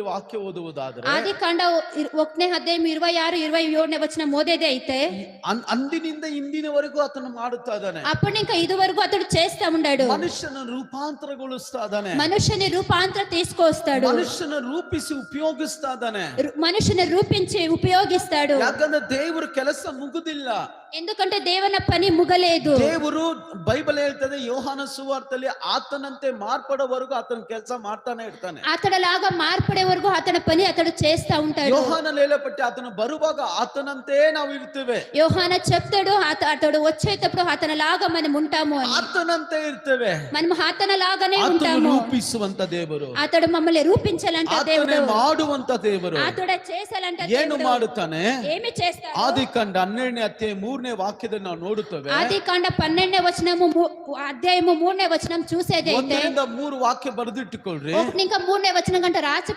ವಾಕ್ಯ ಓದುವುದಾದ್ರೆ ఆది కాండ 1ನೇ ಅಧ್ಯಾಯ 26 27ನೇ ವಚನ మోదేదే అయితే ಅಂದಿನಿಂದ ಇಂದಿನವರೆಗೂ ಆತನು ಮಾಡುತ್ತಾ ಇದ್ದಾನೆ. అప్పటి ఇంకా ఇదివరకు అతడు చేస్తా ఉన్నాడు. ಮನುಷ್ಯನ ರೂಪಾಂತರಗೊಳಿಸ್ತಾ ಇದ್ದಾನೆ. మనుషుని రూపాంతర తీసుకొస్తాడు. ಮನುಷ್ಯನ ರೂಪಿಸಿ ಉಪಯೋಗಿಸ್ತಾ ಇದ್ದಾನೆ. మనుషుని రూపించి ఉపయోగిస్తాడు. ಯಾಕಂದ್ರೆ ದೇವರ ಕೆಲಸ ಮುಗುದಿಲ್ಲ. ఎందుకంటే దేవుನ పని ముగలేదు. ದೇವರು ಬೈಬಲ್ ಹೇಳ್ತದೆ ಯೋಹಾನ ಸುವಾರ್ತೆಯಲ್ಲಿ ಆತನಂತೆ ಮಾರ್ಪಡೋವರೆಗೂ ಆತನ ಕೆಲಸ ಮಾಡ್ತಾನೆ ಇರ್ತಾನೆ. అతడలాగా మార్పడే వరకు అతని పని అతడు చేస్తా ఉంటాడు. ಯೋಹಾನಲ್ಲಿ ಹೇಳಪಟ್ಟ ಆತನು ಬರುವಾಗ ಆತನಂತೆ ನಾವು ಇರ್ತೇವೆ. యోహాన చెప్తాడు అతడు వచ్చేటప్పుడు అతనిలాగా మనం ఉంటాము అని. ಆತನಂತೆ ಇರ್ತೇವೆ. మనం అతనిలాగానే ಆತನು ఉంటాము. ರೂಪಿಸುವಂತ ದೇವರು. అతడు మమ్మల్ని రూపించాలంట దేవుడు. ಆತನೇ ಮಾಡುವಂತ ದೇವರು. అతడు చేసాలంట ಏನು దేవుడు. ಮಾಡುತ್ತಾನೆ? ఏమి చేస్తాడు? ಆದಿಕಾಂಡ 12ನೇ ಅಧ್ಯಾಯ 3ನೇ ವಾಕ್ಯದಲ್ಲಿ ನಾವು ನೋಡುತ್ತೇವೆ. ఆదికాండ 12ನೇ వచనము అధ్యాయము 3ನೇ వచనం చూసేది అయితే 1ರಿಂದ 3 ವಾಕ್ಯ ಬರೆದಿಟ್ಟುಕೊಳ್ಳ್ರಿ. 1 ఇంకా 3ನೇ వచనం గంట రాసి